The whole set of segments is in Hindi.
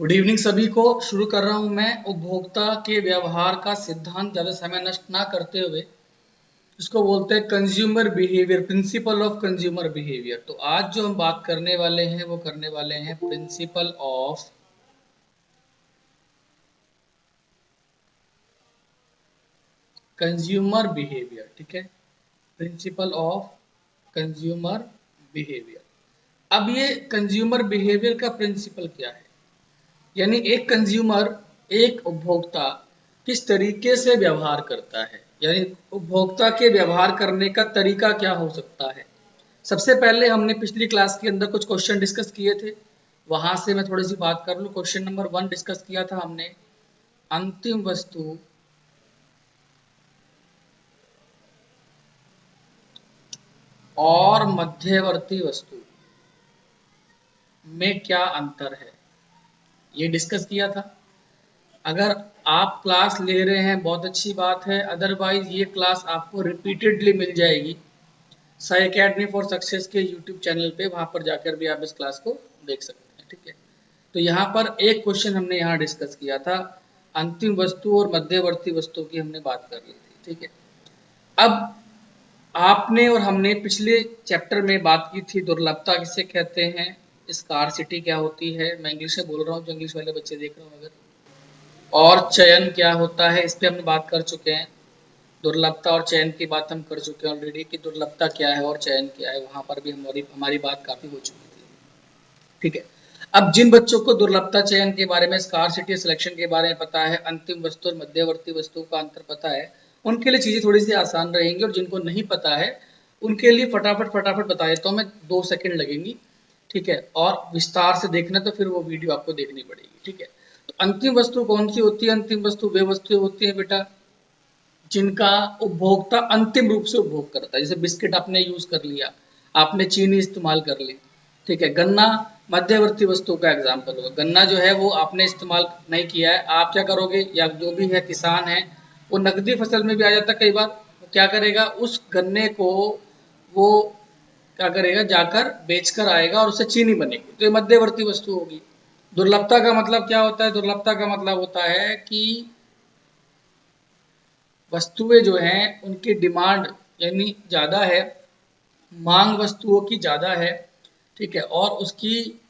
गुड इवनिंग सभी को। शुरू कर रहा हूं मैं उपभोक्ता के व्यवहार का सिद्धांत। ज्यादा समय नष्ट ना करते हुए इसको बोलते हैं consumer behaviour, principle of consumer behaviour. तो आज जो हम बात करने वाले हैं वो करने वाले हैं प्रिंसिपल ऑफ कंज्यूमर बिहेवियर। ठीक है, प्रिंसिपल ऑफ कंज्यूमर बिहेवियर। अब ये कंज्यूमर बिहेवियर का प्रिंसिपल क्या है, यानी एक कंज्यूमर, एक उपभोक्ता किस तरीके से व्यवहार करता है, यानी उपभोक्ता के व्यवहार करने का तरीका क्या हो सकता है। सबसे पहले हमने पिछली क्लास के अंदर कुछ क्वेश्चन डिस्कस किए थे, वहां से मैं थोड़ी सी बात कर लूं। क्वेश्चन नंबर 1 डिस्कस किया था हमने, अंतिम वस्तु और मध्यवर्ती वस्तु में क्या अंतर है, ये डिस्कस किया था। अगर आप क्लास ले रहे हैं बहुत अच्छी बात है, अदरवाइज ये क्लास आपको रिपीटेडली मिल जाएगी साई अकेडमी फॉर सक्सेस के यूट्यूब चैनल पे, वहां पर जाकर भी आप इस क्लास को देख सकते हैं। ठीक है, तो यहाँ पर एक क्वेश्चन हमने यहाँ डिस्कस किया था, अंतिम वस्तु और मध्यवर्ती वस्तु की हमने बात कर ली थी। ठीक है, अब आपने और हमने पिछले चैप्टर में बात की थी दुर्लभता किसे कहते हैं, स्कार्सिटी क्या होती है, मैं इंग्लिश में बोल रहा हूँ जो इंग्लिश वाले बच्चे देख रहे हो अगर, और चयन क्या होता है, इस पे हमने बात कर चुके हैं। दुर्लभता और चयन की बात हम कर चुके हैं ऑलरेडी कि दुर्लभता क्या है और चयन क्या है, वहां पर भी हमारी हमारी बात काफी हो चुकी थी। ठीक है, अब जिन बच्चों को दुर्लभता चयन के बारे में, स्कार्सिटी सिलेक्शन के बारे में पता है, अंतिम वस्तु और मध्यवर्ती वस्तु का अंतर पता है, उनके लिए चीजें थोड़ी सी आसान रहेंगी, और जिनको नहीं पता है उनके लिए फटाफट फटाफट बता देता हूँ मैं, 2 सेकंड लगेंगी। ठीक है, और विस्तार से देखना तो फिर वो वीडियो आपको देखनी पड़ेगी। ठीक है, तो अंतिम वस्तु कौन सी होती है? अंतिम वस्तु वे वस्तुएं होती है बेटा जिनका उपभोक्ता अंतिम रूप से उपभोग करता है। जैसे बिस्किट आपने यूज कर लिया, आपने चीनी इस्तेमाल कर ली। ठीक है, गन्ना मध्यवर्ती वस्तु का एग्जाम्पल होगा। गन्ना जो है वो आपने इस्तेमाल नहीं किया है, आप क्या करोगे, या जो भी है किसान है वो नकदी फसल में भी आ जाता है कई बार, वो क्या करेगा, उस गन्ने को वो क्या करेगा, जाकर बेचकर आएगा और उससे चीनी बनेगी, तो ये मध्यवर्ती वस्तु होगी। दुर्लभता का मतलब क्या होता है? दुर्लभता का मतलब होता है कि वस्तुएं जो हैं उनकी डिमांड यानी ज़्यादा है, मांग वस्तुओं की ज़्यादा है। ठीक है, और उसकी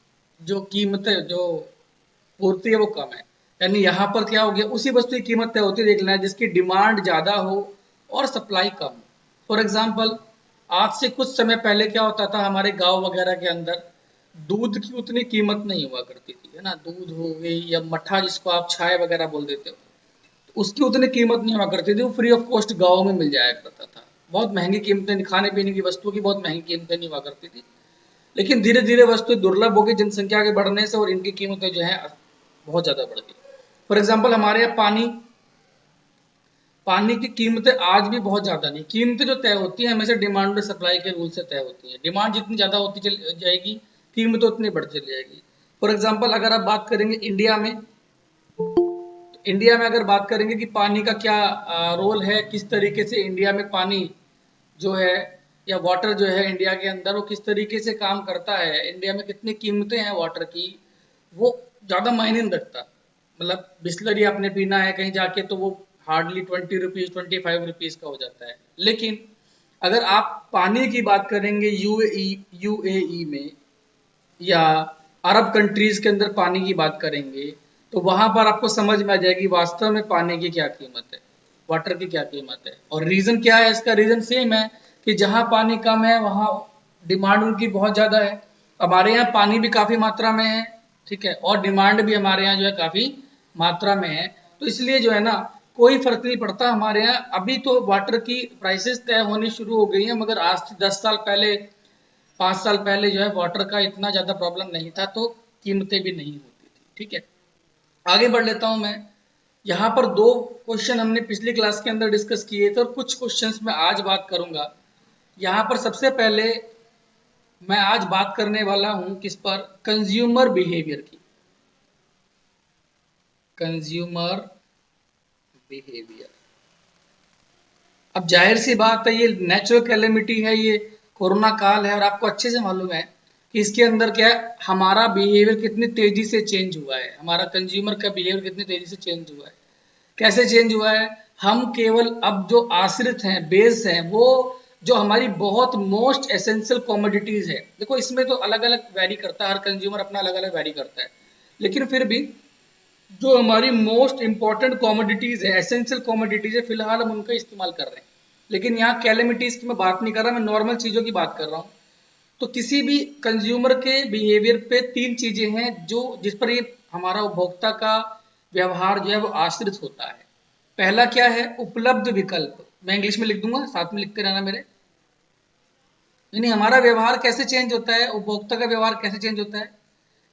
जो कीमत है, जो पूर्ति है वो कम है। यानी यहाँ पर क्या हो गया, उसी वस्तु की कीमत तय होती है, देख लेना, जिसकी डिमांड ज़्यादा हो और सप्लाई कम हो। फॉर एग्जाम्पल, आज से कुछ समय पहले क्या होता था हमारे गांव वगैरह के अंदर, दूध की उतनी कीमत नहीं हुआ करती थी, है ना। दूध हो गई या मट्ठा जिसको आप चाय वगैरह बोल देते हो, उसकी उतनी कीमत नहीं हुआ करती थी, वो फ्री ऑफ कॉस्ट गाँव में मिल जाया करता था। बहुत महंगी कीमतें, खाने पीने की वस्तुओं की बहुत महंगी कीमतें नहीं हुआ करती थी। लेकिन धीरे धीरे वस्तु दुर्लभ हो गई जनसंख्या के बढ़ने से, और इनकी कीमतें जो है बहुत ज्यादा बढ़ गई। फॉर एग्जाम्पल, हमारे यहाँ पानी, पानी की कीमतें आज भी बहुत ज्यादा नहीं, कीमतें जो तय होती है हमेशा डिमांड और सप्लाई के रूल से तय होती है। डिमांड जितनी ज्यादा होती चली जाएगी, कीमत उतनी बढ़ती चली जाएगी। फॉर एग्जाम्पल, अगर आप बात करेंगे इंडिया में, इंडिया में अगर बात करेंगे कि पानी का क्या रोल है, किस तरीके से इंडिया में पानी जो है, या वाटर जो है इंडिया के अंदर वो किस तरीके से काम करता है, इंडिया में कितनी कीमतें हैं वाटर की, वो ज़्यादा मायने नहीं रखता। मतलब बिस्लरी आपने पीना है कहीं जाके तो वो हार्डली 20 रुपीज़ 25 रुपीज़ का हो जाता है। लेकिन अगर आप पानी की बात करेंगे यूएई में, या अरब कंट्रीज के अंदर पानी की बात करेंगे, तो वहां पर आपको समझ में आ जाएगी वास्तव में पानी की क्या कीमत है, वाटर की क्या कीमत है। और रीजन क्या है इसका? रीजन सेम है कि जहां पानी कम है वहां डिमांड उनकी बहुत ज्यादा है। हमारे यहाँ पानी भी काफी मात्रा में है, ठीक है, और डिमांड भी हमारे यहाँ जो है काफी मात्रा में है। तो इसलिए जो है ना, कोई फर्क नहीं पड़ता हमारे यहाँ। अभी तो वाटर की प्राइसेस तय होनी शुरू हो गई है, मगर आज से 10 साल पहले, 5 साल पहले जो है वाटर का इतना ज्यादा प्रॉब्लम नहीं था, तो कीमतें भी नहीं होती थी। ठीक है, आगे बढ़ लेता हूं मैं। यहाँ पर 2 क्वेश्चन हमने पिछली क्लास के अंदर डिस्कस किए थे, और कुछ क्वेश्चंस मैं आज बात करूंगा। यहाँ पर सबसे पहले मैं आज बात करने वाला हूं किस पर? कंज्यूमर बिहेवियर की। Consumer behaviour. अब जाहिर सी बात है, ये नेचुरल कैलेमिटी है, ये कोरोना काल है, और आपको अच्छे से मालूम है कि इसके अंदर क्या है, हमारा बिहेवियर कितनी तेजी से चेंज हुआ है, हमारा कंज्यूमर का बिहेवियर कितनी तेजी से चेंज हुआ है। कैसे चेंज हुआ है, हम केवल अब जो आश्रित हैं, बेस हैं, वो जो हमारी बहुत मोस्ट एसेंशियल कॉमोडिटीज है, देखो इसमें तो अलग अलग वैरी करता है, हर कंज्यूमर अपना अलग अलग वैरी करता है, लेकिन फिर भी जो हमारी मोस्ट इंपॉर्टेंट कॉमोडिटीज है, एसेंशियल कॉमोडिटीज है, फिलहाल हम उनका इस्तेमाल कर रहे हैं। लेकिन यहाँ कैलेमिटीज की मैं बात नहीं कर रहा, मैं नॉर्मल चीजों की बात कर रहा हूँ। तो किसी भी कंज्यूमर के बिहेवियर पे तीन चीजें हैं जो जिस पर ये हमारा उपभोक्ता का व्यवहार जो है वो आश्रित होता है। पहला क्या है, उपलब्ध विकल्प, मैं इंग्लिश में लिख दूंगा, साथ में लिखते रहना मेरे। यानी हमारा व्यवहार कैसे चेंज होता है, उपभोक्ता का व्यवहार कैसे चेंज होता है।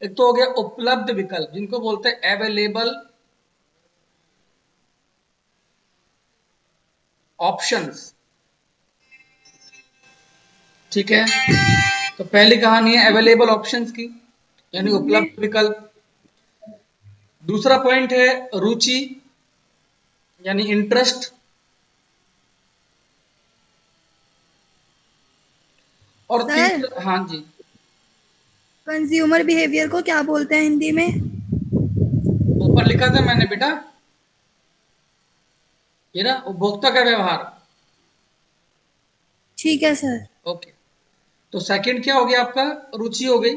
एक तो हो गया उपलब्ध विकल्प, जिनको बोलते हैं अवेलेबल ऑप्शंस, ठीक है। तो पहली कहानी है अवेलेबल ऑप्शंस की, यानी में उपलब्ध विकल्प। दूसरा पॉइंट है रुचि, यानी इंटरेस्ट। और सर, तीसरा, हाँ जी, कंज्यूमर बिहेवियर को क्या बोलते हैं हिंदी में? ऊपर लिखा था मैंने बेटा, ये ना उपभोक्ता का व्यवहार। ठीक है सर। ओके, तो सेकंड क्या हो गया आपका, रुचि हो गई।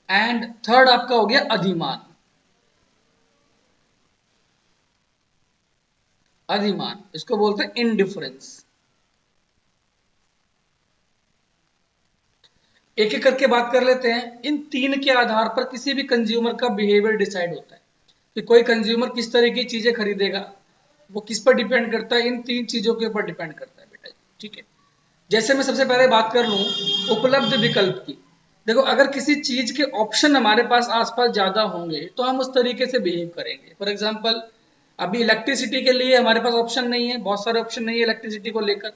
एंड थर्ड आपका हो गया अधिमान। अधिमान इसको बोलते हैं इनडिफरेंस। एक एक करके बात कर लेते हैं। इन तीन के आधार पर किसी भी कंज्यूमर का बिहेवियर डिसाइड होता है कि कोई कंज्यूमर किस तरह की चीजें खरीदेगा, वो किस पर डिपेंड करता है, इन तीन चीजों के ऊपर डिपेंड करता है बेटा, ठीक है। जैसे मैं सबसे पहले बात कर लूं उपलब्ध विकल्प की। देखो अगर किसी चीज के ऑप्शन हमारे पास आसपास ज्यादा होंगे तो हम उस तरीके से बिहेव करेंगे। फॉर एग्जांपल, अभी इलेक्ट्रिसिटी के लिए हमारे पास ऑप्शन नहीं है, बहुत सारे ऑप्शन नहीं है इलेक्ट्रिसिटी को लेकर,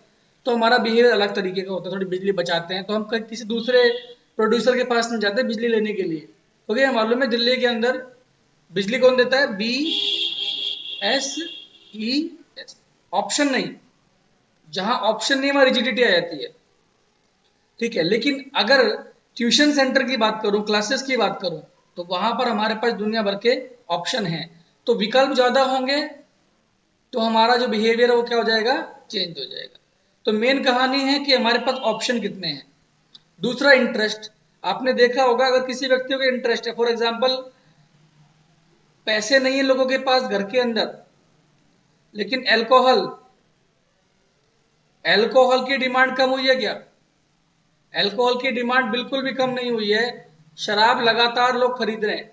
तो हमारा बिहेवियर अलग तरीके का होता है, थोड़ी बिजली बचाते हैं, तो हम किसी दूसरे प्रोड्यूसर के पास नहीं जाते बिजली लेने के लिए, क्योंकि हमें मालूम है दिल्ली के अंदर बिजली कौन देता है, BSES, ऑप्शन नहीं। जहां ऑप्शन नहीं वहां रिजिडिटी आ जाती है, ठीक है। लेकिन अगर ट्यूशन सेंटर की बात करूं, क्लासेस की बात करूं, तो वहां पर हमारे पास दुनिया भर के ऑप्शन हैं, तो विकल्प ज्यादा होंगे तो हमारा जो बिहेवियर है वो क्या हो जाएगा, चेंज हो जाएगा। तो मेन कहानी है कि हमारे पास ऑप्शन कितने हैं। दूसरा इंटरेस्ट, आपने देखा होगा अगर किसी व्यक्ति को इंटरेस्ट है, फॉर एग्जाम्पल पैसे नहीं है लोगों के पास घर के अंदर, लेकिन एल्कोहल, एल्कोहल की डिमांड कम हुई है क्या, एल्कोहल की डिमांड बिल्कुल भी कम नहीं हुई है। शराब लगातार लोग खरीद रहे हैं।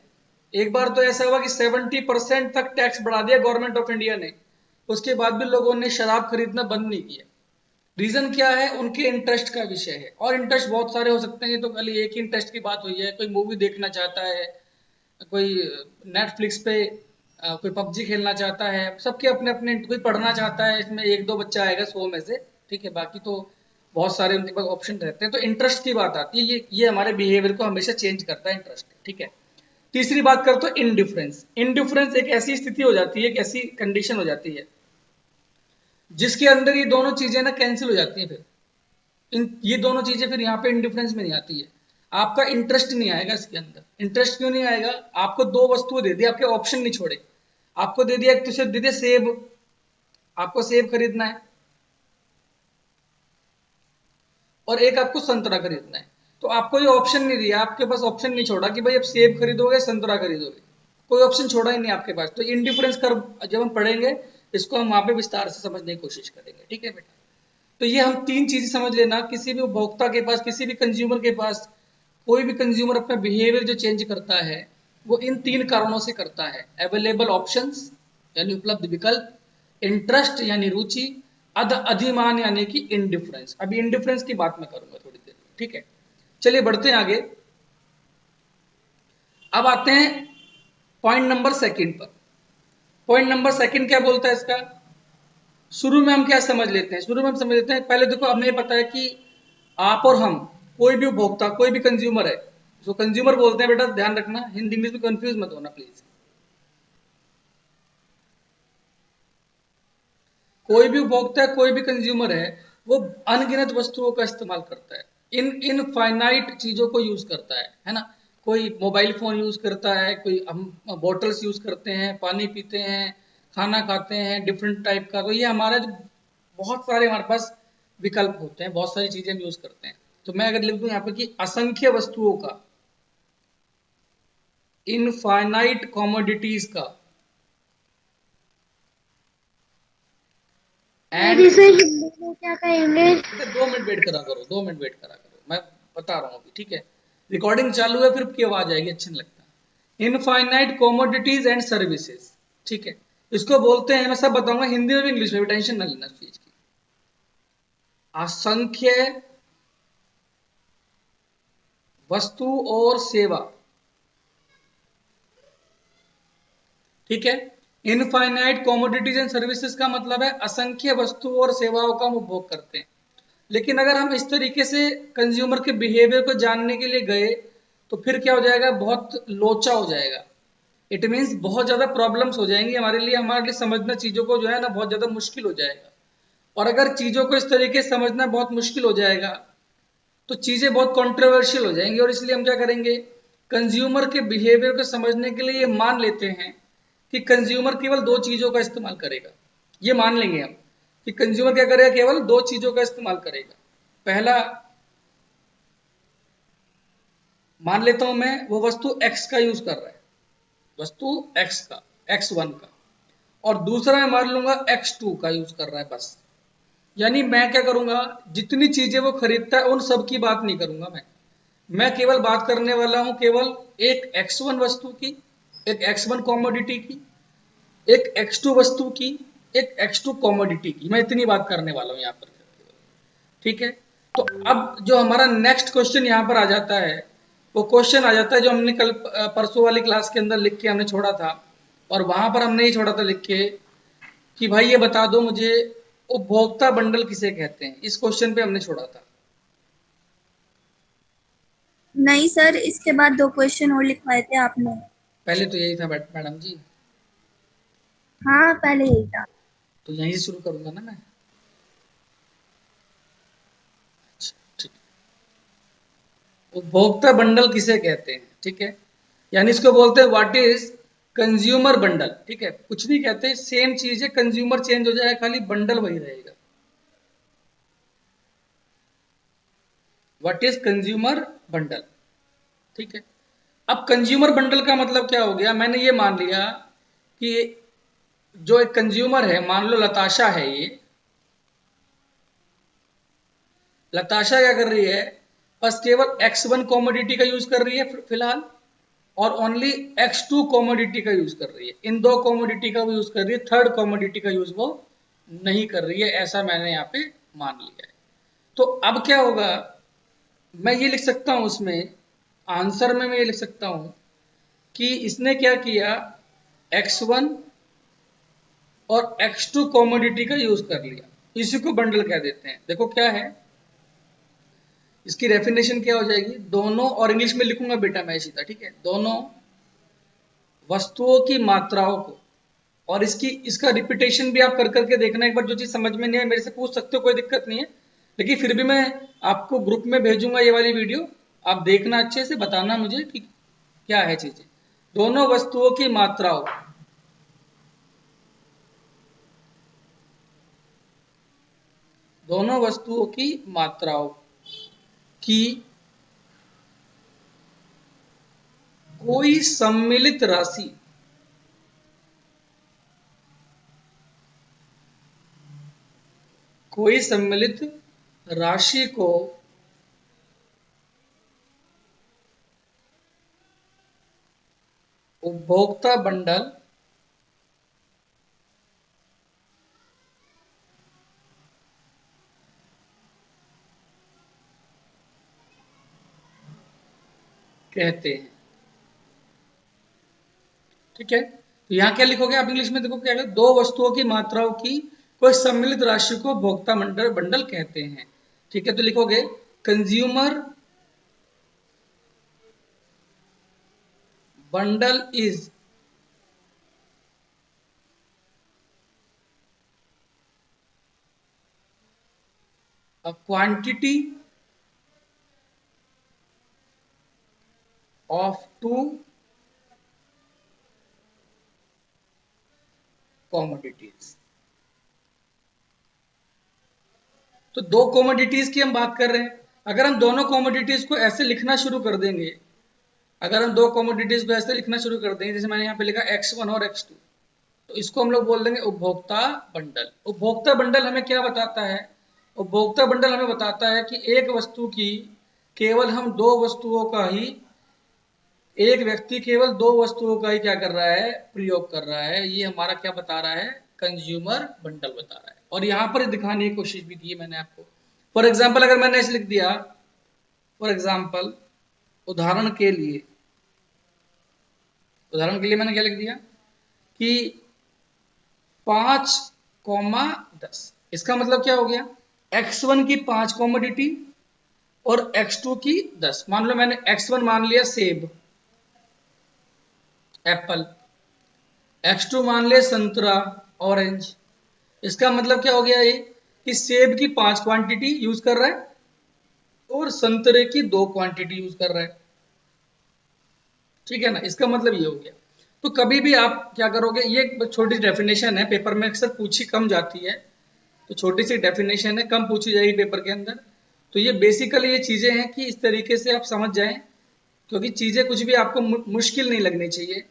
एक बार तो ऐसा हुआ कि 70% तक टैक्स बढ़ा दिया गवर्नमेंट ऑफ इंडिया ने, उसके बाद भी लोगों ने शराब खरीदना बंद नहीं किया। रीजन क्या है, उनके इंटरेस्ट का विषय है। और इंटरेस्ट बहुत सारे हो सकते हैं, ये तो खाली एक ही इंटरेस्ट की बात हुई है। कोई मूवी देखना चाहता है, कोई नेटफ्लिक्स पे कोई पबजी खेलना चाहता है, सबके अपने अपने, कोई पढ़ना चाहता है, इसमें एक दो बच्चा आएगा 100 में से, ठीक है, बाकी तो बहुत सारे उनके पास ऑप्शन रहते हैं। तो इंटरेस्ट की बात आती है, ये हमारे बिहेवियर को हमेशा चेंज करता है, इंटरेस्ट, ठीक है। तीसरी बात करते हो इनडिफरेंस। इनडिफरेंस एक ऐसी स्थिति हो जाती है, एक ऐसी कंडीशन हो जाती है जिसके अंदर ये दोनों चीजें ना कैंसिल हो जाती है। फिर ये दोनों चीजें फिर यहाँ पे इंडिफरेंस में नहीं आती है। आपका इंटरेस्ट नहीं आएगा इसके अंदर। इंटरेस्ट क्यों नहीं आएगा, आपको दो वस्तुएं दे दी, आपके ऑप्शन नहीं छोड़े। आपको दे दिया, एक तो सिर्फ दे दिया सेब, आपको सेब खरीदना है, और एक आपको संतरा खरीदना है। तो आपको ये ऑप्शन नहीं दिया, आपके पास ऑप्शन नहीं छोड़ा कि भाई अब सेब खरीदोगे संतरा खरीदोगे, कोई ऑप्शन छोड़ा ही नहीं आपके पास। तो इंडिफरेंस कर्व जब हम पढ़ेंगे, इसको हम वहां पे विस्तार से समझने की कोशिश करेंगे, ठीक है बेटा। तो ये हम तीन चीजें समझ लेना, किसी भी उपभोक्ता के पास, किसी भी कंज्यूमर के पास, कोई भी कंज्यूमर अपना बिहेवियर जो चेंज करता है वो इन तीन कारणों से करता है। अवेलेबल ऑप्शंस यानी उपलब्ध विकल्प, इंटरेस्ट यानी रुचि, अधिमान यानी कि इनडिफरेंस। अभी इनडिफरेंस की बात मैं करूंगा थोड़ी देर में, ठीक है। चलिए बढ़ते हैं आगे। अब आते हैं पॉइंट नंबर सेकंड पर। पॉइंट नंबर सेकंड क्या बोलता है इसका, शुरू में हम क्या समझ लेते हैं, शुरू में हम समझ लेते हैं, पहले देखो हमें पता है कि आप और हम, कोई भी उपभोक्ता, कोई भी कंज्यूमर है, जो कंज्यूमर बोलते हैं बेटा ध्यान रखना, हिंदी इंग्लिश में कंफ्यूज मत होना प्लीज। कोई भी उपभोक्ता है, कोई भी कंज्यूमर है, वो अनगिनत वस्तुओं का इस्तेमाल करता है। इनफाइनाइट चीजों को यूज करता है ना। कोई मोबाइल फोन यूज करता है, कोई हम बॉटल्स यूज करते हैं, पानी पीते हैं, खाना खाते हैं डिफरेंट टाइप का। तो ये हमारा जो बहुत सारे हमारे पास विकल्प होते हैं, बहुत सारी चीजें हम यूज करते हैं। तो मैं अगर लिख दूं यहाँ पे कि असंख्य वस्तुओं का, इनफाइनाइट कॉमोडिटीज का, सर एंड इसे हिंदी में क्या कहेंगे? बेटा 2 मिनट वेट करा करो, 2 मिनट वेट करा करो, मैं बता रहा हूँ अभी, ठीक है। रिकॉर्डिंग चालू है, फिर की आवाज आएगी, अच्छा नहीं लगता। इनफाइनाइट कॉमोडिटीज एंड सर्विसेज, ठीक है, इसको बोलते हैं, मैं सब बताऊंगा हिंदी में भी इंग्लिश में भी, टेंशन ना लेना इस चीज की। असंख्य वस्तु और सेवा, ठीक है। इनफाइनाइट कॉमोडिटीज एंड सर्विसेज का मतलब है असंख्य वस्तु और सेवाओं का हम उपभोग करते हैं। लेकिन अगर हम इस तरीके से कंज्यूमर के बिहेवियर को जानने के लिए गए, तो फिर क्या हो जाएगा, बहुत लोचा हो जाएगा। इट मीन्स बहुत ज्यादा प्रॉब्लम्स हो जाएंगी हमारे लिए समझना चीजों को जो है ना, बहुत ज्यादा मुश्किल हो जाएगा। और अगर चीजों को इस तरीके से समझना बहुत मुश्किल हो जाएगा, तो चीजें बहुत कंट्रोवर्शियल हो जाएंगी। और इसलिए हम क्या करेंगे, कंज्यूमर के बिहेवियर को समझने के लिए ये मान लेते हैं कि कंज्यूमर केवल दो चीजों का इस्तेमाल करेगा। ये मान लेंगे हम कि कंज्यूमर क्या करेगा, केवल दो चीजों का इस्तेमाल करेगा। पहला, मान लेता हूं मैं वो वस्तु एक्स का यूज कर रहा है, वस्तु एक्स का, X1 का, और दूसरा मैं मान लूंगा X2 का यूज कर रहा है बस। यानी मैं क्या करूंगा, जितनी चीजें वो खरीदता है उन सब की बात नहीं करूंगा मैं केवल बात करने वाला हूं केवल एक X1 वस्तु की, एक X1 कॉमोडिटी की, एक X2 वस्तु की, एक X2 कॉमोडिटी की। मैं इतनी बात करने वाला हूं यहाँ पर, ठीक है। तो अब जो हमारा नेक्स्ट क्वेश्चन यहाँ पर आ जाता है, वो क्वेश्चन आ जाता है जो हमने कल परसों वाली क्लास के अंदर लिख के हमने छोड़ा था। और वहां पर हमने ये छोड़ा था लिख के कि भाई ये बता दो मुझे, उपभोक्ता बंडल किसे कहते हैं। इस क्वेश्चन पे हमने छोड़ा था। नहीं सर, इसके बाद 2 क्वेश्चन और लिखवाए थे आपने। पहले तो यही था मैडम जी। हाँ, पहले यही था। तो यहीं से शुरू करूंगा ना मैं। अच्छा, ठीक। उपभोक्ता बंडल किसे कहते हैं, ठीक है। यानी इसको बोलते हैं व्हाट इज कंज्यूमर बंडल, ठीक है। कुछ नहीं कहते, सेम चीज है, कंज्यूमर चेंज हो जाएगा, खाली बंडल वही रहेगा। व्हाट इज कंज्यूमर बंडल, ठीक है। अब कंज्यूमर बंडल का मतलब क्या हो गया, मैंने ये मान लिया कि जो एक कंज्यूमर है, मान लो लताशा है, ये लताशा क्या कर रही है, बस केवल X1 कॉमोडिटी का यूज कर रही है फिलहाल, और ओनली X2 कॉमोडिटी का यूज कर रही है। इन दो कॉमोडिटी का वो यूज कर रही है, थर्ड कॉमोडिटी का यूज वो नहीं कर रही है, ऐसा मैंने यहाँ पे मान लिया है। तो अब क्या होगा, मैं ये लिख सकता हूं उसमें, आंसर में मैं ये लिख सकता हूं कि इसने क्या किया, X1 और X2 कॉमोडिटी का यूज कर लिया, इसी को बंडल कह देते हैं। देखो क्या है इसकी डेफिनेशन, क्या हो जाएगी, दोनों, और इंग्लिश में लिखूंगा बेटा मैं सीधा, ठीक है, दोनों वस्तुओं की मात्राओं को, और इसका रिपीटेशन भी आप कर करके देखना एक बार, जो चीज समझ में नहीं है मेरे से पूछ सकते हो, कोई दिक्कत नहीं है। लेकिन फिर भी मैं आपको ग्रुप में भेजूंगा ये वाली वीडियो, आप देखना अच्छे से, बताना मुझे कि क्या है चीजें। दोनों वस्तुओं की मात्राओं, दोनों वस्तुओं की मात्राओं की कोई सम्मिलित राशि, कोई सम्मिलित राशि को उपभोक्ता बंडल कहते हैं, ठीक है। तो यहाँ क्या लिखोगे आप इंग्लिश में, देखो क्या है, दो वस्तुओं की मात्राओं की कोई सम्मिलित राशि को उपभोक्ता बंडल बंडल कहते हैं, ठीक है। तो लिखोगे consumer bundle is a quantity of two commodities. तो दो कॉमोडिटीज की हम बात कर रहे हैं। अगर हम दोनों कॉमोडिटीज को ऐसे लिखना शुरू कर देंगे, अगर हम दो कॉमोडिटीज को ऐसे लिखना शुरू कर देंगे, जैसे मैंने यहाँ पे लिखा X1 और X2, तो इसको हम लोग बोल देंगे उपभोक्ता बंडल। उपभोक्ता बंडल हमें क्या बताता है? उपभोक्ता बंडल हमें बताता है कि एक वस्तु की केवल हम दो वस्तुओं का ही, एक व्यक्ति केवल दो वस्तुओं का ही क्या कर रहा है, प्रयोग कर रहा है। ये हमारा क्या बता रहा है? कंज्यूमर बंडल बता रहा है। और यहां पर दिखाने की कोशिश भी की है मैंने आपको। फॉर एग्जाम्पल अगर मैंने ऐसे लिख दिया, फॉर एग्जाम्पल उदाहरण के लिए मैंने क्या लिख दिया कि 5,10। इसका मतलब क्या हो गया? X1 की 5 कॉमोडिटी और X2 की 10। मान लो मैंने X1 मान लिया सेब, एप्पल, X2 मान लिया संतरा, ऑरेंज। इसका मतलब क्या हो गया ये कि सेब की 5 क्वांटिटी यूज कर रहा है और संतरे की 2 क्वांटिटी यूज कर रहा है। ठीक है ना? इसका मतलब ये हो गया। तो कभी भी आप क्या करोगे, ये छोटी डेफिनेशन है, पेपर में अक्सर पूछी कम जाती है, तो छोटी सी डेफिनेशन है, कम पूछी जाएगी पेपर के अंदर। तो ये बेसिकली ये चीजें हैं कि इस तरीके से आप समझ जाएं, क्योंकि चीजें कुछ भी आपको मुश्किल नहीं लगनी चाहिए।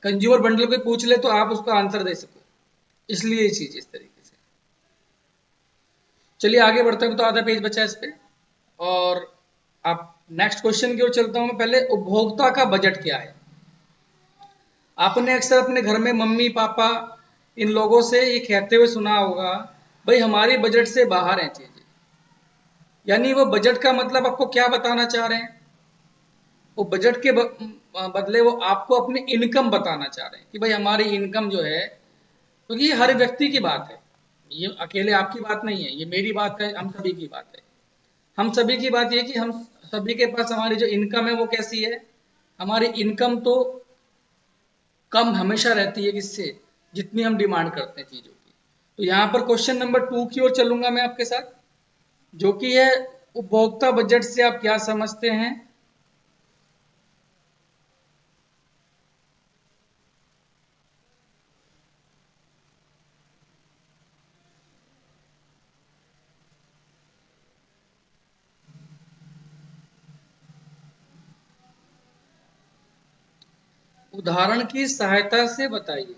कंज्यूमर बंडल को पूछ ले तो आप उसका आंसर दे सको, इसलिए ये चीज इस तरीके से। चलिए आगे बढ़ते हैं, तो आधा पेज बचा है इस पे। और आप नेक्स्ट क्वेश्चन की ओर चलता हूं मैं। पहले उपभोक्ता का बजट क्या है? आपने अक्सर अपने घर में मम्मी पापा इन लोगों से ये कहते हुए सुना होगा, भाई हमारी बजट से बाहर है चीजें। यानी वो बजट का मतलब आपको क्या बताना चाह रहे हैं? वो बजट के बदले वो आपको अपनी इनकम बताना चाह रहे हैं कि भाई हमारी इनकम जो है, क्योंकि ये हर व्यक्ति की बात है, ये अकेले आपकी बात नहीं है, ये मेरी बात है, हम सभी की बात है। हम सभी की बात ये कि हम सभी के पास हमारी जो इनकम है वो कैसी है? हमारी इनकम तो कम हमेशा रहती है, किससे? जितनी हम डिमांड करते हैं चीजों की। तो यहां पर क्वेश्चन नंबर 2 की ओर चलूंगा मैं आपके साथ, जो कि है उपभोक्ता बजट से आप क्या समझते हैं? उदाहरण की सहायता से बताइए।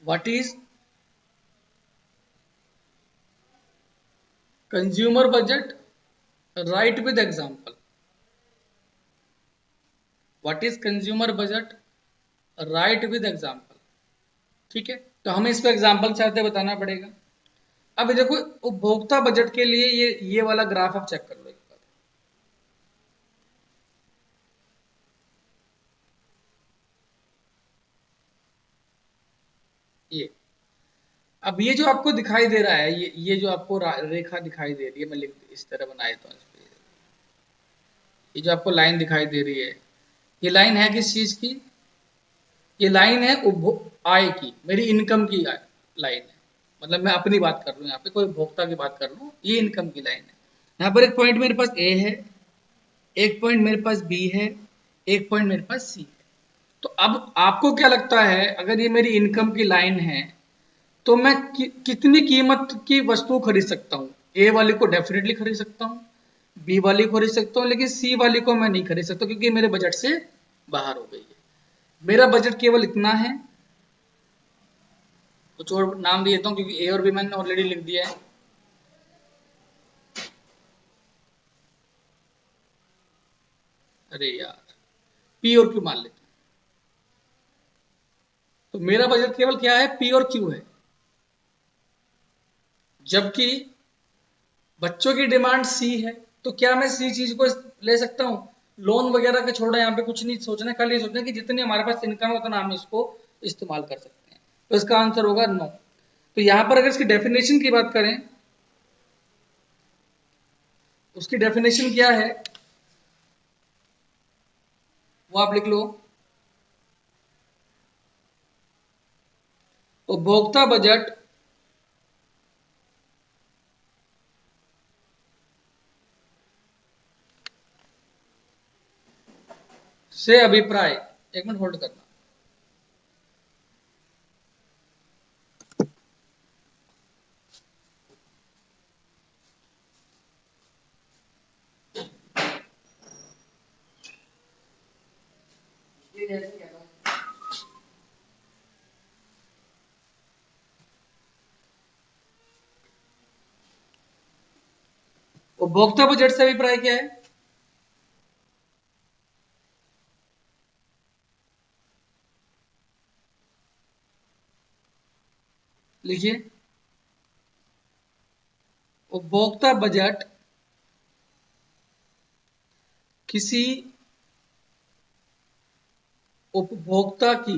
What is consumer budget? Right with example. What is consumer budget? Right with example. ठीक है, तो हमें इस पर एग्जांपल चाहते बताना पड़ेगा। अब देखो, उपभोक्ता बजट के लिए ये वाला ग्राफ आप चेक कर लो एक बार। ये अब ये जो आपको दिखाई दे रहा है, ये जो आपको रेखा दिखाई दे रही है, मैं लिख इस तरह बना देता हूं इस पे। ये जो आपको लाइन दिखाई दे रही है, ये लाइन है किस चीज की? ये लाइन है आय की, मेरी इनकम की लाइन है। मतलब मैं अपनी बात कर रहा हूँ यहाँ पे, कोई उपभोक्ता की बात कर रहा हूँ, ये इनकम की लाइन है। यहाँ पर एक पॉइंट मेरे पास ए है, एक पॉइंट मेरे पास बी है, एक पॉइंट मेरे पास सी है। तो अब आपको क्या लगता है, अगर ये मेरी इनकम की लाइन है, तो मैं कितनी कीमत की वस्तु खरीद सकता हूँ? ए वाली को डेफिनेटली खरीद सकता हूँ, बी वाली को खरीद सकता हूँ, लेकिन सी वाली को मैं नहीं खरीद सकता, क्योंकि मेरे बजट से बाहर हो गई है। मेरा बजट केवल इतना है। कुछ और नाम दे देता हूँ, क्योंकि ए और बी मैंने ऑलरेडी लिख दिया है। अरे यार, पी और क्यू मान लेते हैं। तो मेरा बजट केवल क्या है? पी और क्यू है। जबकि बच्चों की डिमांड सी है, तो क्या मैं सी चीज को ले सकता हूँ? लोन वगैरह का छोड़ा, यहाँ पे कुछ नहीं सोचना, खाली ये सोचना कि जितनी हमारे पास इनकम है उतना हम इसको इस्तेमाल कर सकते हैं। तो इसका आंसर होगा नो। तो यहां पर अगर इसकी डेफिनेशन की बात करें, उसकी डेफिनेशन क्या है वो आप लिख लो। उपभोक्ता बजट से अभिप्राय, एक मिनट होल्ड करना। उपभोक्ता बजट से अभिप्राय क्या है? लिखिए, उपभोक्ता बजट किसी उपभोक्ता की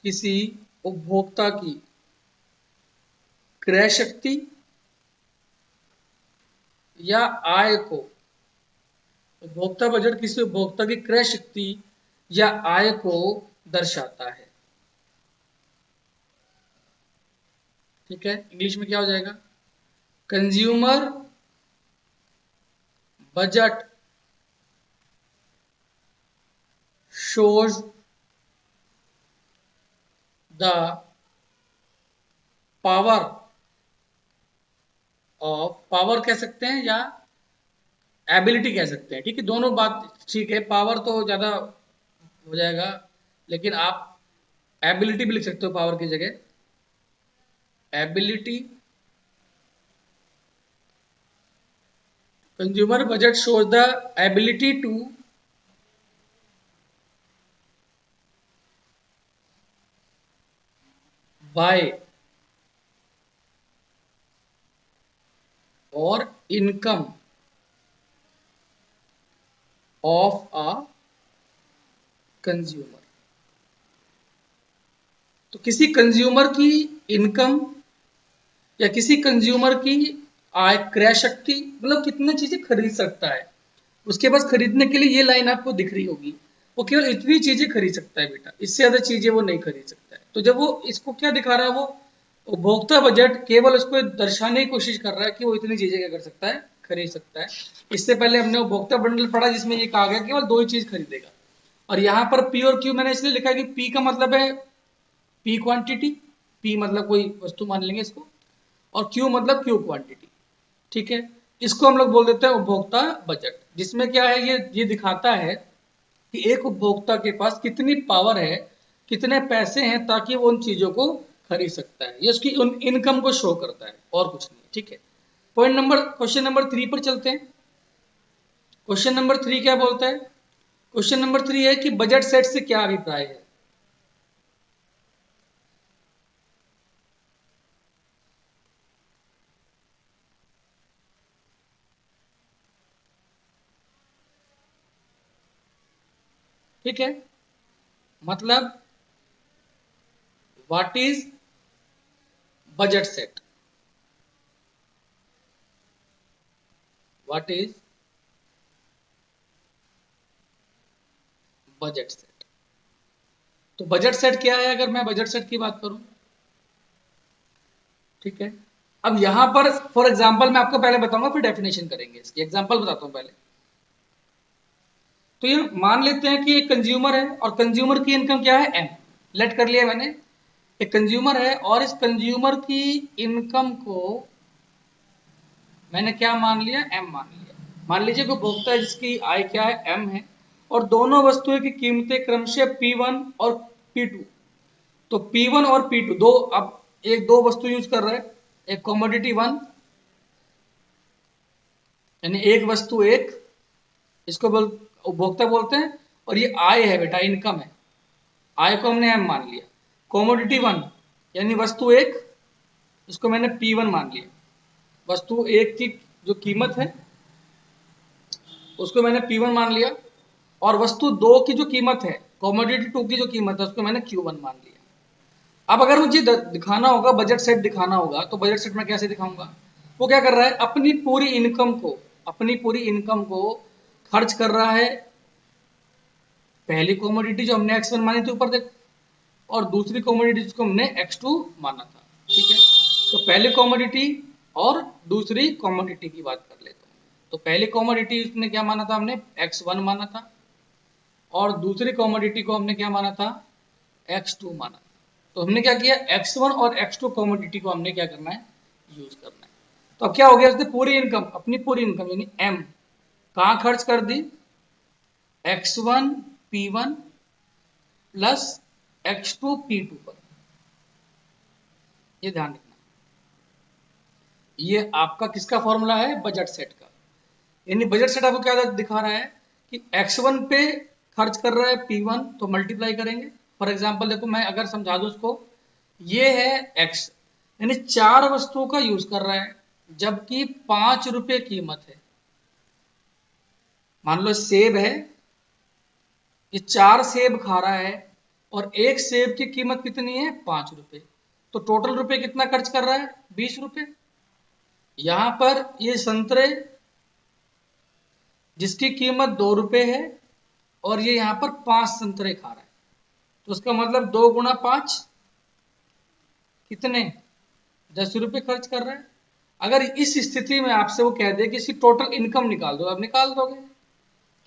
किसी उपभोक्ता की क्रय शक्ति या आय को, उपभोक्ता बजट किसी उपभोक्ता की क्रय शक्ति या आय को दर्शाता है। ठीक है, इंग्लिश में क्या हो जाएगा? Consumer budget shows the power of, power कह सकते हैं या एबिलिटी कह सकते हैं, ठीक है, दोनों बात ठीक है। पावर तो ज्यादा हो जाएगा, लेकिन आप एबिलिटी भी लिख सकते हो पावर की जगह। Ability, consumer budget shows the ability to buy और इनकम ऑफ अ कंज्यूमर। तो किसी कंज्यूमर की इनकम या किसी कंज्यूमर की आय, क्रय शक्ति, मतलब कितनी चीजें खरीद सकता है, उसके पास खरीदने के लिए ये लाइन आपको दिख रही होगी, वो केवल इतनी चीजें खरीद सकता है बेटा, इससे ज्यादा चीजें वो नहीं खरीद सकता है। तो जब वो इसको क्या दिखा रहा है, वो उपभोक्ता बजट केवल उसको दर्शाने की कोशिश कर रहा है कि वो इतनी चीजें क्या कर सकता है, खरीद सकता है। इससे पहले हमने उपभोक्ता बंडल पढ़ा जिसमें ये कहा गया केवल 2 ही चीज खरीदेगा। और यहाँ पर पी और क्यू मैंने इसलिए लिखा है कि पी का मतलब है पी क्वांटिटी, पी मतलब कोई वस्तु मान लेंगे इसको, और क्यू मतलब क्यू क्वांटिटी। ठीक है, इसको हम लोग बोल देते हैं उपभोक्ता बजट, जिसमें क्या है, ये दिखाता है कि एक उपभोक्ता के पास कितनी पावर है, कितने पैसे हैं, ताकि वो उन चीजों को खरीद सकता है। ये उसकी उन इनकम को शो करता है और कुछ नहीं। ठीक है, क्वेश्चन नंबर 3 पर चलते हैं। क्वेश्चन नंबर 3 क्या बोलता है? क्वेश्चन नंबर 3 है कि बजट सेट से क्या अभिप्राय है। ठीक है, मतलब what is budget set, what is budget set. तो बजट सेट क्या है, अगर मैं बजट सेट की बात करूं, ठीक है, अब यहां पर फॉर एग्जांपल मैं आपको पहले बताऊंगा, फिर डेफिनेशन करेंगे, इसकी एग्जांपल बताता हूं पहले। तो ये मान लेते हैं कि एक कंज्यूमर है और कंज्यूमर की इनकम क्या है, एम। लेट कर लिया मैंने, एक कंज्यूमर है और इस कंज्यूमर की इनकम को मैंने क्या मान लिया, एम मान लिया। मान लीजिए कोई उपभोक्ता है जिसकी आय क्या है, एम है, और दोनों वस्तुओं की कीमतें क्रमशः P1 और P2। तो P1 और P2 दो, अब एक दो वस्तु यूज कर रहे हैं, एक कॉमोडिटी 1 यानी एक वस्तु एक, इसको उपभोक्ता बोलते हैं, और ये आय है बेटा, इनकम है, आय को हमने एम मान लिया। कॉमोडिटी 1 यानी वस्तु एक, इसको मैंने P1 मान लिया। वस्तु एक की जो कीमत है उसको मैंने P1 मान लिया, और वस्तु दो की जो कीमत है, कॉमोडिटी 2 की जो कीमत है, उसको मैंने Q1 मान लिया। अब अगर मुझे दिखाना होगा, बजट सेट दिखाना होगा, तो बजट सेट में कैसे दिखाऊंगा? वो क्या कर रहा है, अपनी पूरी इनकम को खर्च कर रहा है पहली कॉमोडिटी जो हमने X1 मानी थी ऊपर देख, और दूसरी कॉमोडिटी जिसको हमने X2 माना था। ठीक है, तो पहली कॉमोडिटी और दूसरी कॉमोडिटी की बात कर लेते हैं। तो पहली कॉमोडिटी उसने क्या माना था, हमने x1 माना था, और दूसरी कॉमोडिटी को हमने क्या माना था, x2 माना। तो हमने क्या किया, x1 और x2 कॉमोडिटी को हमने क्या करना है, यूज करना है। तो अब क्या हो गया, उसने पूरी इनकम, अपनी पूरी इनकम यानी m कहाँ खर्च कर दी, x1 p1 plus x2 p2 पर। ये ध्यान रखना, ये आपका किसका फॉर्मूला है, बजट सेट का। यानी बजट सेट आपको क्या दिखा रहा है कि x1 पे खर्च कर रहा है p1, तो मल्टीप्लाई करेंगे। फॉर एग्जांपल देखो, मैं अगर समझा दूं उसको, ये है x, यानी 4 वस्तुओं का यूज कर रहा है, जबकि 5 रुपए कीमत है। मान लो सेब है, ये 4 सेब खा रहा है, और एक सेब की कीमत कितनी है, 5 रुपए। तो टोटल रुपए कितना खर्च कर रहा है, 20 रुपए। यहां पर ये संतरे जिसकी कीमत 2 रुपए है, और ये यहां पर 5 संतरे खा रहा है, तो उसका मतलब 2 गुणा 5 कितने, 10 रुपए खर्च कर रहा है। अगर इस स्थिति में आपसे वो कह दे कि इसकी टोटल इनकम निकाल दो, आप निकाल दोगे,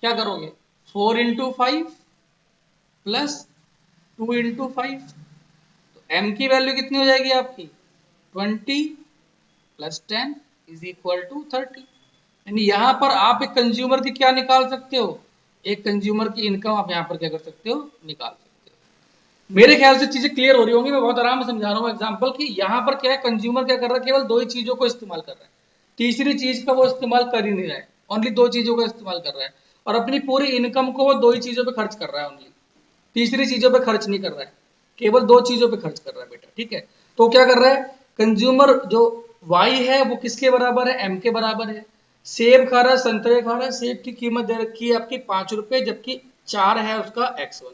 क्या करोगे, 4 इंटू 5 प्लस 2 इंटू 5, तो m की वैल्यू कितनी हो जाएगी आपकी, 20 प्लस 10 इज इक्वल टू 30। यानी यहां पर आप एक कंज्यूमर की क्या निकाल सकते हो, एक कंज्यूमर की इनकम आप यहां पर क्या कर सकते हो, निकाल सकते हो। मेरे ख्याल से चीजें क्लियर हो रही होंगी, मैं बहुत आराम से समझा रहा हूँ एग्जांपल कि यहां पर क्या है, कंज्यूमर क्या कर रहा है, केवल 2 ही चीजों को इस्तेमाल कर रहा है, तीसरी चीज का वो इस्तेमाल कर ही नहीं रहा है, ओनली 2 चीजों का इस्तेमाल कर रहा है, और अपनी पूरी इनकम को वो 2 ही चीजों पे खर्च कर रहा है ओनली, तीसरी चीजों पे खर्च नहीं कर रहा है, केवल 2 चीजों पे खर्च कर रहा है बेटा, ठीक है। तो क्या कर रहा है, कंज्यूमर जो y है वो किसके बराबर है, m के बराबर है। सेब खा रहा है, संतरे खा रहा है, सेब की कीमत दे रखी है आपकी 5 रुपए, जबकि 4 है उसका x1,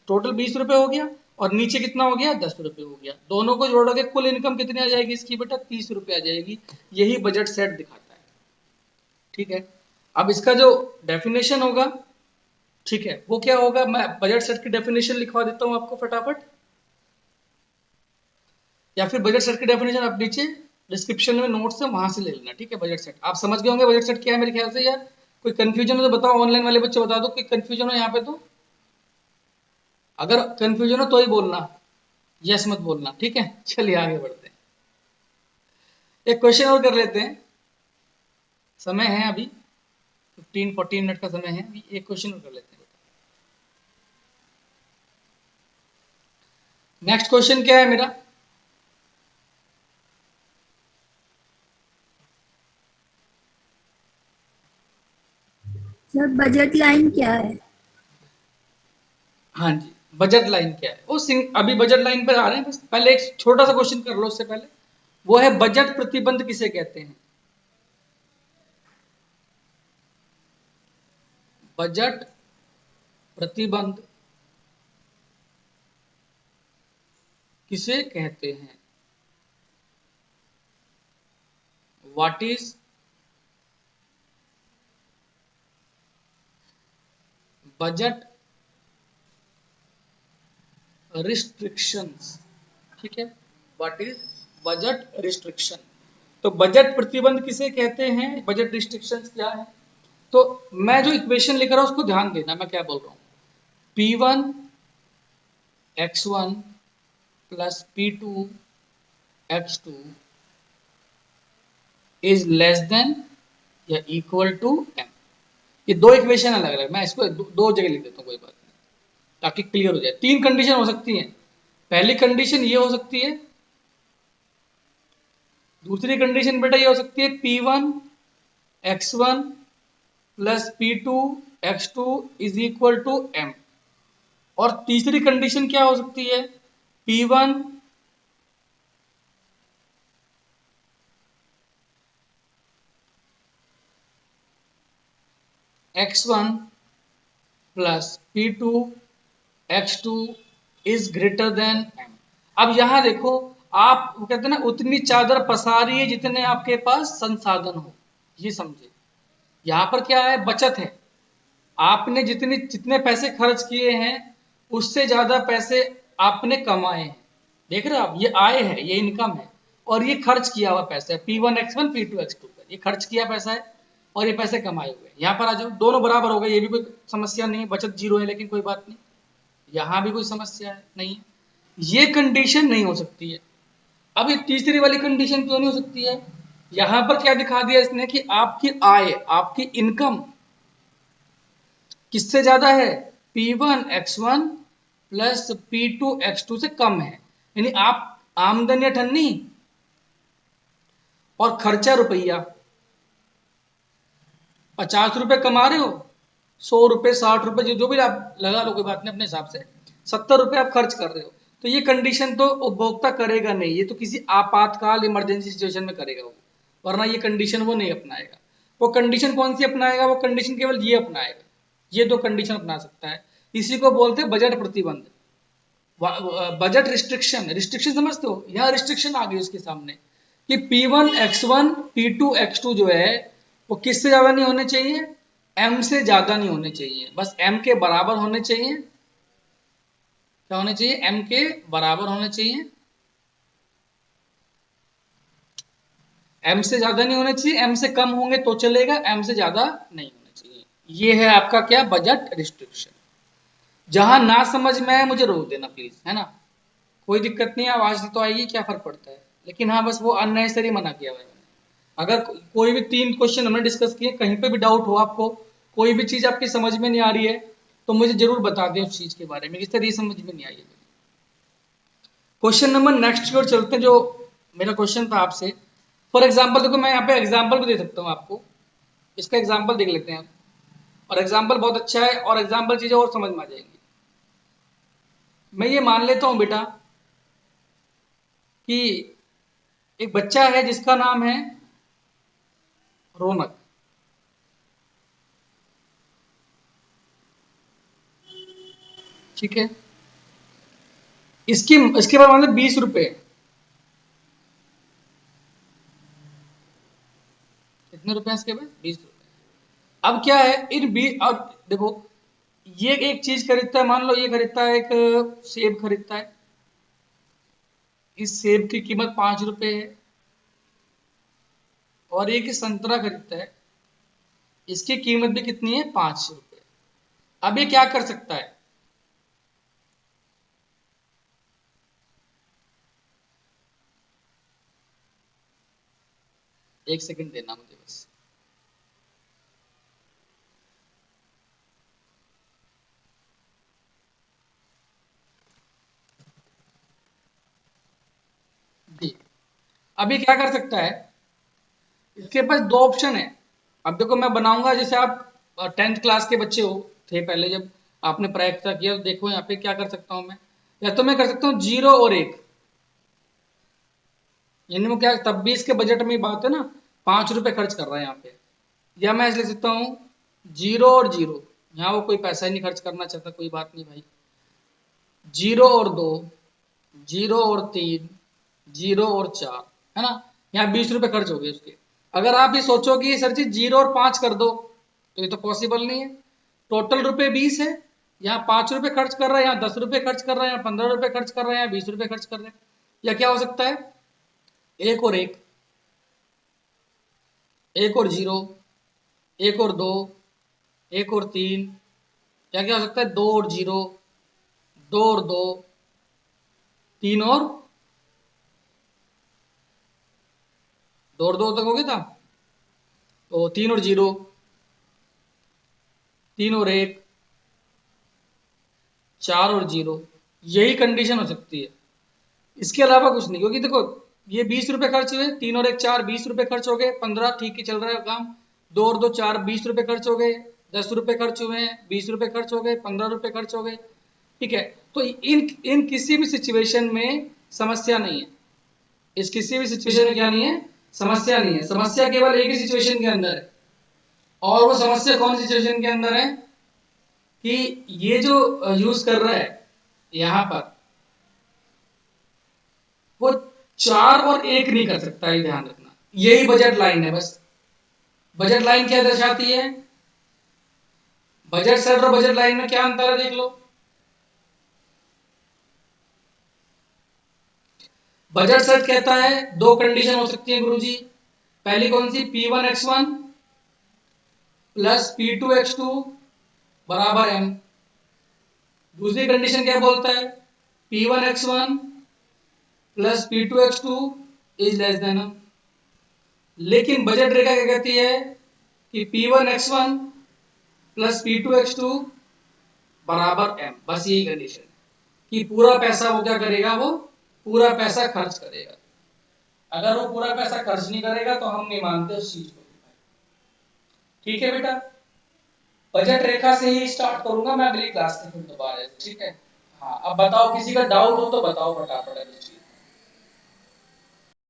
टोटल 20 रुपए हो गया, और नीचे कितना हो गया, 10 रुपए हो गया। दोनों को जोड़ोगे कुल इनकम कितनी आ जाएगी इसकी बेटा, 30 रुपए आ जाएगी। यही बजट सेट दिखाता है, ठीक है। अब इसका जो डेफिनेशन होगा, ठीक है, वो क्या होगा, मैं बजट सेट की डेफिनेशन लिखवा देता हूं आपको फटाफट, या फिर बजट सेट की डेफिनेशन आप नीचे डिस्क्रिप्शन में नोट्स है वहां से ले लेना, ठीक है। बजट सेट आप समझ गए होंगे, बजट सेट क्या है मेरे ख्याल से, यार कोई कंफ्यूजन हो तो बताओ, ऑनलाइन वाले बच्चे बता दो कि कंफ्यूजन हो यहाँ पे, तो अगर कंफ्यूजन हो तो ही बोलना, यस मत बोलना, ठीक है। चलिए आगे बढ़ते हैं, एक क्वेश्चन और कर लेते हैं, समय है अभी 15-14 मिनट का समय है, अभी एक क्वेश्चन और कर लेते हैं। नेक्स्ट क्वेश्चन क्या है मेरा, सर बजट लाइन क्या है? हाँ जी, बजट लाइन क्या है, वो अभी बजट लाइन पर आ रहे हैं, बस पहले एक छोटा सा क्वेश्चन कर लो उससे पहले, वो है बजट प्रतिबंध किसे कहते हैं। बजट प्रतिबंध किसे कहते हैं, व्हाट इज बजट रिस्ट्रिक्शंस, ठीक है, व्हाट इज बजट रिस्ट्रिक्शन। तो बजट प्रतिबंध किसे कहते हैं, बजट रिस्ट्रिक्शंस क्या है। तो मैं जो इक्वेशन लिख रहा हूं उसको ध्यान देना, मैं क्या बोल रहा हूं, P1 x1 plus P2 x2 is less than या इक्वल टू m। ये दो इक्वेशन अलग अलग, मैं इसको दो जगह लिख देता हूँ, कोई बात नहीं, ताकि क्लियर हो जाए। 3 कंडीशन हो सकती हैं, पहली कंडीशन ये हो सकती है, दूसरी कंडीशन बेटा ये हो सकती है P1 x1 plus P2 x2 is equal to m, और तीसरी कंडीशन क्या हो सकती है, P1 x1 plus P2 x2 is greater than m। अब यहां देखो, आप वो कहते हैं ना, उतनी चादर पसारिए जितने आपके पास संसाधन हो, ये समझे। यहां पर क्या है, बचत है, आपने जितने जितने पैसे खर्च किए हैं उससे ज्यादा पैसे आपने कमाए हैं, देख रहे हो आप, ये आय है, ये इनकम है, और ये खर्च किया हुआ पैसा है, P1 x1 P2 x2 पर ये खर्च किया पैसा है। और ये पैसे कमाए हुए हैं। यहाँ पर आ जाओ, दोनों बराबर हो गए, ये भी कोई समस्या नहीं है, बचत जीरो है लेकिन कोई बात नहीं, यहाँ भी कोई समस्या है नहीं है। ये कंडीशन नहीं हो सकती है। अब ये तीसरी वाली कंडीशन क्यों नहीं हो सकती है? यहां पर क्या दिखा दिया इसने कि आपकी आय, आपकी इनकम किससे ज्यादा है? P1 X1 plus P2 X2 से कम है। यानी आप आमदनी अठन्नी और खर्चा रुपया, 50 रुपए कमा रहे हो, 100 रुपए 60 रुपए जो भी आप लगा लो, कोई बात नहीं, अपने हिसाब से 70 रुपए आप खर्च कर रहे हो, तो ये कंडीशन तो उपभोक्ता करेगा नहीं, ये तो किसी आपातकाल इमरजेंसी सिचुएशन में करेगा वो, वरना ये कंडीशन वो नहीं अपनाएगा। वो कंडीशन कौन सी अपनाएगा? वो कंडीशन केवल ये अपनाएगा, ये दो कंडीशन अपना सकता है। इसी को बोलते हैं बजट प्रतिबंध, बजट रिस्ट्रिक्शन। रिस्ट्रिक्शन समझते हो? यहाँ रिस्ट्रिक्शन आ गई उसके सामने कि P1 X1 P2 X2 जो है वो किससे ज्यादा नहीं होने चाहिए? M से ज्यादा नहीं होने चाहिए, बस M के बराबर होने चाहिए। क्या होने चाहिए? M के बराबर होने चाहिए। M से ज्यादा नहीं होने चाहिए, M से कम होंगे तो चलेगा, M से ज्यादा नहीं होने चाहिए। ये है आपका क्या? Budget restriction. जहां ना समझ में आए मुझे रोक देना प्लीज, है ना, कोई दिक्कत नहीं है, आवाज तो आएगी, क्या फर्क पड़ता है। लेकिन हाँ, बस वो अननेसेसरी मना किया हुआ है मैंने। अगर कोई भी 3 क्वेश्चन हमने डिस्कस किए, कहीं पे भी डाउट हो आपको, कोई भी चीज आपकी समझ में नहीं आ रही है, तो मुझे जरूर बता दें उस चीज के बारे में, किस तरह समझ में नहीं आई है। क्वेश्चन नंबर नेक्स्ट की ओर चलते हैं, जो मेरा क्वेश्चन था आपसे। फॉर एग्जाम्पल देखो, मैं यहाँ पे एग्जाम्पल भी दे सकता हूँ आपको, इसका एग्जाम्पल देख लेते हैं आप। और एग्जाम्पल बहुत अच्छा है, और एग्जाम्पल चीजें और समझ में आ जाएंगी। मैं ये मान लेता हूं बेटा कि एक बच्चा है जिसका नाम है रौनक, ठीक है। इसकी इसके बाद मान लो 20 रुपए, कितने रुपए इसके बाद? 20 रुपए। अब क्या है इन 20, और देखो ये एक चीज खरीदता है, मान लो ये खरीदता है, एक सेब खरीदता है, इस सेब की कीमत 5 रुपए है। और एक संतरा खरीदता है, इसकी कीमत भी कितनी है? 5 रुपए। अब ये क्या कर सकता है? एक सेकंड देना मुझे बस। जी, अभी क्या कर सकता है? इसके पास दो ऑप्शन है। अब देखो मैं बनाऊंगा, जैसे आप 10th क्लास के बच्चे हो थे पहले, जब आपने प्रायिकता किया, तो देखो यहाँ पे क्या कर सकता हूं मैं। या तो मैं कर सकता हूँ 0 और 1, यानी वो क्या, तब भी इसके बजट में ही बात है ना, 5 रुपए खर्च कर रहा है यहाँ पे। या मैं ऐसे लिख सकता हूँ 0 और 0, यहाँ वो कोई पैसा ही नहीं खर्च करना चाहता, कोई बात नहीं भाई। 0 और 2, 0 और 3, 0 और 4, है ना, यहाँ 20 रुपए खर्च हो गए उसके। अगर आप ये सोचो कि सर जी 0 और 5 कर दो, तो ये तो पॉसिबल नहीं है। टोटल रुपए 20 है, यहाँ 5 रुपए खर्च कर रहा है, यहाँ 10 रुपए खर्च कर रहा है, यहाँ 15 रुपए खर्च कर रहा है, यहाँ 20 रुपए खर्च कर रहे हैं। या क्या हो सकता है? 1 और 1, 1 और 0, 1 और 2, 1 और 3। या क्या हो सकता है? 2 और 0, 2 और 2, 3 और 2 और 2 तक हो गया था, तो 3 और 0, 3 और 1, 4 और 0, यही कंडीशन हो सकती है, इसके अलावा कुछ नहीं। क्योंकि देखो ये 20 रुपए खर्च हुए, 3 और 1 4, 20 रुपए खर्च हो गए, 15 ठीक ही चल रहा है काम। 2 और 2 4, 20 रुपए खर्च हो गए, 10 रुपए खर्च हुए हैं, 20 रुपए खर्च हो गए, 15 रुपए खर्च हो गए, ठीक है। तो इन इन किसी भी सिचुएशन में समस्या नहीं है, इस किसी भी सिचुएशन में क्या नहीं है? समस्या नहीं है। समस्या केवल एक ही सिचुएशन के अंदर है, और वो समस्या कौन सी सिचुएशन के अंदर है? कि ये जो यूज कर रहा है यहां पर, वो 4 और 1 नहीं कर सकता, ये ध्यान रखना। यही बजट लाइन है बस। बजट लाइन क्या दर्शाती है? बजट सेट और बजट लाइन में क्या अंतर है देख लो। बजट सेट कहता है दो कंडीशन हो सकती है गुरुजी। पहली कौन सी? P1 X1 प्लस P2H2 बराबर M। दूसरी कंडीशन क्या बोलता है, P1X1 plus P2X2 is less than M। लेकिन बजट रेखा क्या कहती है कि P1X1 प्लस P2X2 बराबर M। बस यही कंडीशन कि पूरा पैसा वो क्या करेगा, वो पूरा पैसा खर्च करेगा। अगर वो पूरा पैसा खर्च नहीं करेगा तो हम नहीं मानते उस चीज को। ठीक है बेटा, बजट रेखा से ही स्टार्ट करूंगा मैं अगली क्लास में फिर दोबारा। ठीक है, हाँ अब बताओ, किसी का डाउट हो तो बताओ फटाफट।